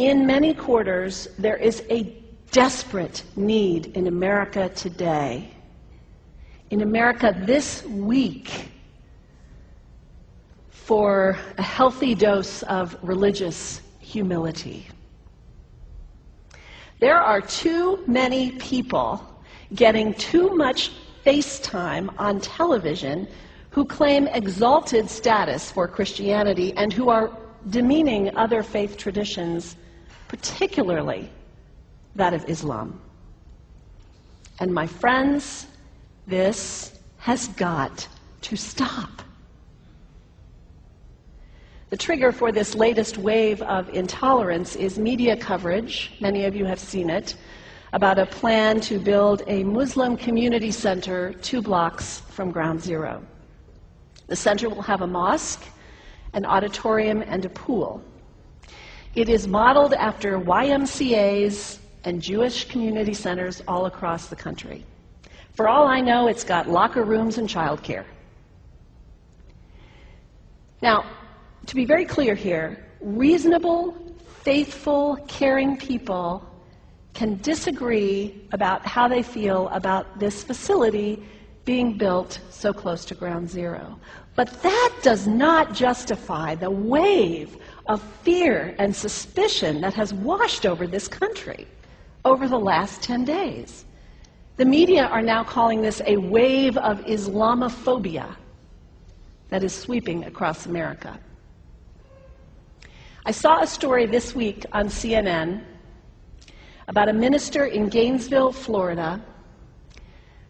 In many quarters, there is a desperate need in America today, in America this week, for a healthy dose of religious humility. There are too many people getting too much face time on television who claim exalted status for Christianity and who are demeaning other faith traditions, particularly that of Islam. And my friends, this has got to stop. The trigger for this latest wave of intolerance is media coverage, many of you have seen it, about a plan to build a Muslim community center 2 blocks from Ground Zero. The center will have a mosque, an auditorium, and a pool. It is modeled after YMCAs and Jewish community centers all across the country. For all I know, it's got locker rooms and childcare. Now, to be very clear here, reasonable, faithful, caring people can disagree about how they feel about this facility being built so close to Ground Zero. But that does not justify the wave of fear and suspicion that has washed over this country over the last 10 days. The media are now calling this a wave of Islamophobia that is sweeping across America. I saw a story this week on CNN about a minister in Gainesville, Florida,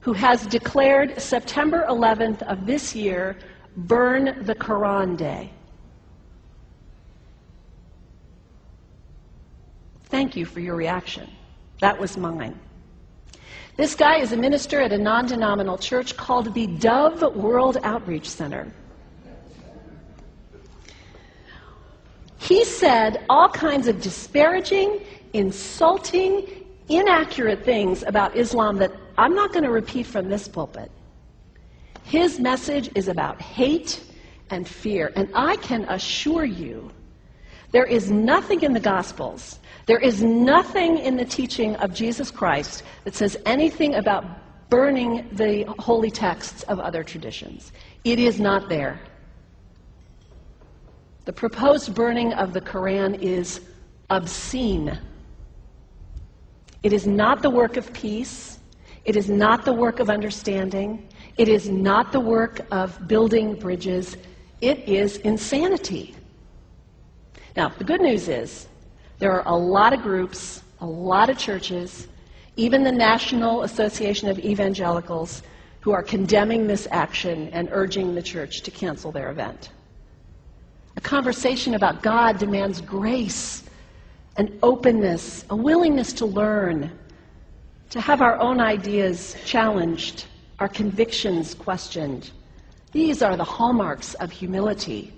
who has declared September 11th of this year Burn the Quran Day. Thank you for your reaction. That was mine. This guy is a minister at a non-denominational church called the Dove World Outreach Center. He said all kinds of disparaging, insulting, inaccurate things about Islam that I'm not going to repeat from this pulpit. His message is about hate and fear, and I can assure you there is nothing in the Gospels, there is nothing in the teaching of Jesus Christ that says anything about burning the holy texts of other traditions. It is not there. The proposed burning of the Quran is obscene. It is not the work of peace. It is not the work of understanding. It is not the work of building bridges. It is insanity. Now, the good news is there are a lot of groups, a lot of churches, even the National Association of Evangelicals, who are condemning this action and urging the church to cancel their event. A conversation about God demands grace, an openness, a willingness to learn, to have our own ideas challenged, our convictions questioned. These are the hallmarks of humility.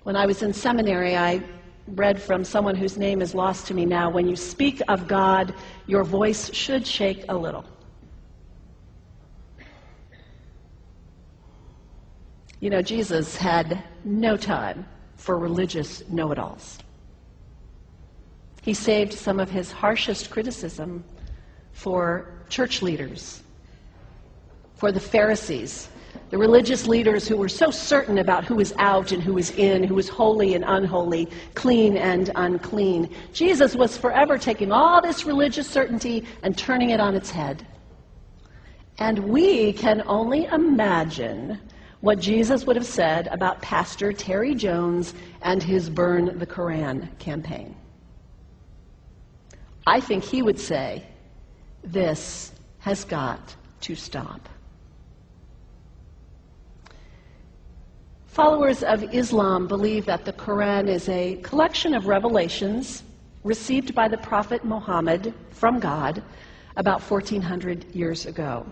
When I was in seminary, I read from someone whose name is lost to me now, when you speak of God, your voice should shake a little. You know, Jesus had no time for religious know-it-alls. He saved some of his harshest criticism for church leaders, for the Pharisees, the religious leaders who were so certain about who was out and who was in, who was holy and unholy, clean and unclean. Jesus was forever taking all this religious certainty and turning it on its head. And we can only imagine what Jesus would have said about Pastor Terry Jones and his Burn the Quran campaign. I think he would say, this has got to stop. Followers of Islam believe that the Quran is a collection of revelations received by the Prophet Muhammad from God about 1400 years ago.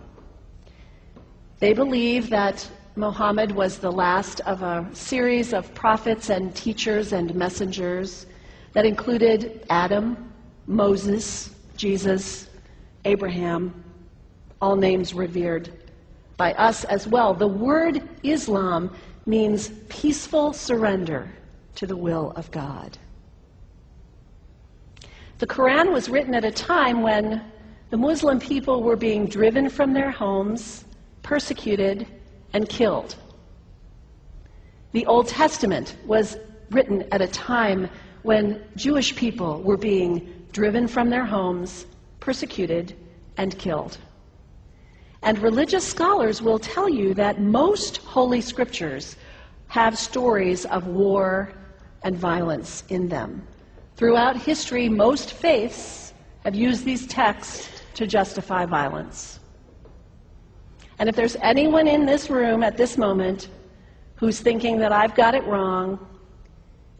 They believe that Muhammad was the last of a series of prophets and teachers and messengers that included Adam, Moses, Jesus, Abraham, all names revered by us as well. The word Islam means peaceful surrender to the will of God. The Quran was written at a time when the Muslim people were being driven from their homes, persecuted, and killed. The Old Testament was written at a time when Jewish people were being driven from their homes, persecuted, and killed. And religious scholars will tell you that most holy scriptures have stories of war and violence in them. Throughout history, most faiths have used these texts to justify violence. And if there's anyone in this room at this moment who's thinking that I've got it wrong,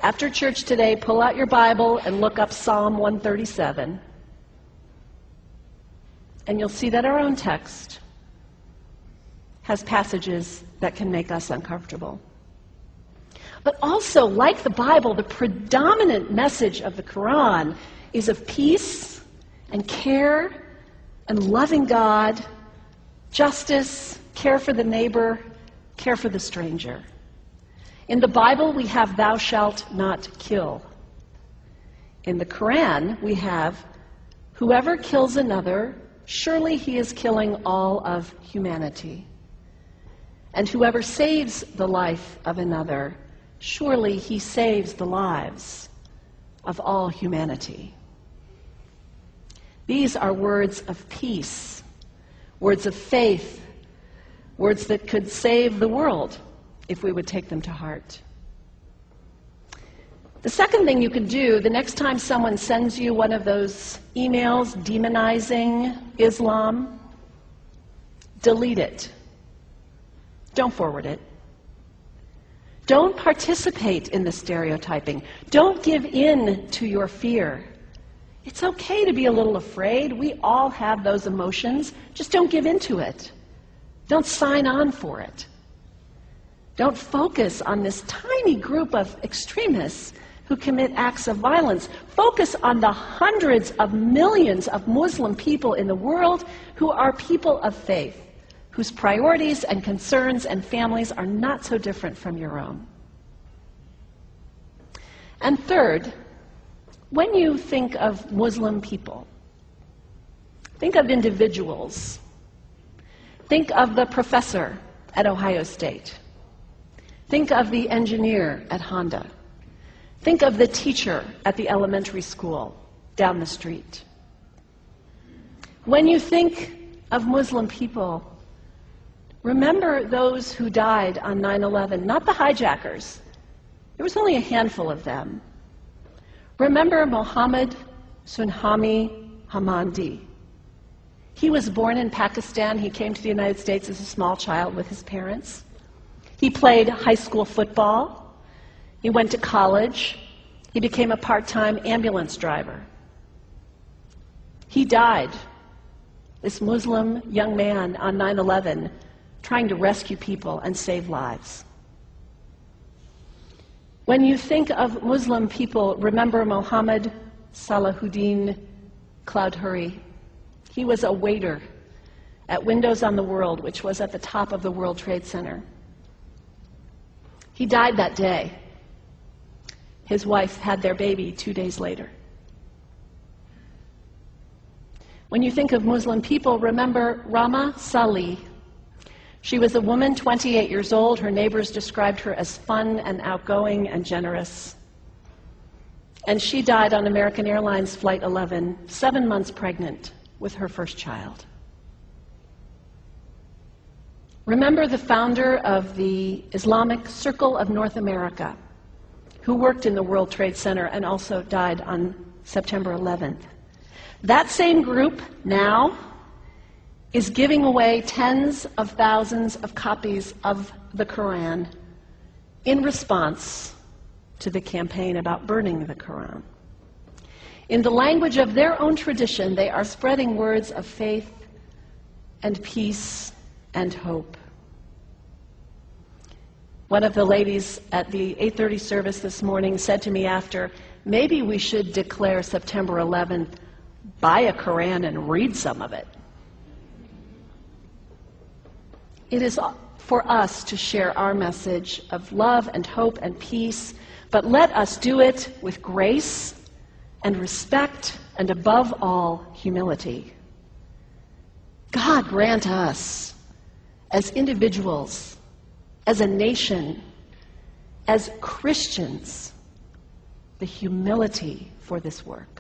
after church today, pull out your Bible and look up Psalm 137. And you'll see that our own text has passages that can make us uncomfortable. But also, like the Bible, the predominant message of the Quran is of peace and care and loving God, justice, care for the neighbor, care for the stranger. In the Bible, we have thou shalt not kill. In the Quran, we have whoever kills another, surely he is killing all of humanity. And whoever saves the life of another, surely he saves the lives of all humanity. These are words of peace, words of faith, words that could save the world if we would take them to heart. The second thing you can do, the next time someone sends you one of those emails demonizing Islam, delete it. Don't forward it. Don't participate in the stereotyping. Don't give in to your fear. It's okay to be a little afraid. We all have those emotions. Just don't give in to it. Don't sign on for it. Don't focus on this tiny group of extremists who commit acts of violence. Focus on the hundreds of millions of Muslim people in the world who are people of faith, whose priorities and concerns and families are not so different from your own. And third, when you think of Muslim people, think of individuals. Think of the professor at Ohio State. Think of the engineer at Honda. Think of the teacher at the elementary school down the street. When you think of Muslim people, remember those who died on 9/11, not the hijackers. There was only a handful of them. Remember Mohammed Sunhami Hamandi. He was born in Pakistan. He came to the United States as a small child with his parents. He played high school football. He went to college. He became a part-time ambulance driver. He died, this Muslim young man, on 9/11, trying to rescue people and save lives. When you think of Muslim people, remember Mohammed Salahuddin Cloudhurry. He was a waiter at Windows on the World, which was at the top of the World Trade Center. He died that day. His wife had their baby 2 days later. When you think of Muslim people, remember Rama Salih. She was a woman, 28 years old. Her neighbors described her as fun and outgoing and generous. And she died on American Airlines Flight 11, 7 months pregnant with her first child. Remember the founder of the Islamic Circle of North America, who worked in the World Trade Center and also died on September 11th. That same group now is giving away tens of thousands of copies of the Quran in response to the campaign about burning the Quran. In the language of their own tradition, they are spreading words of faith and peace and hope. One of the ladies at the 8:30 service this morning said to me after, maybe we should declare September 11th, buy a Quran and read some of it. It is for us to share our message of love and hope and peace, but let us do it with grace and respect, and above all, humility. God grant us, as individuals, as a nation, as Christians, the humility for this work.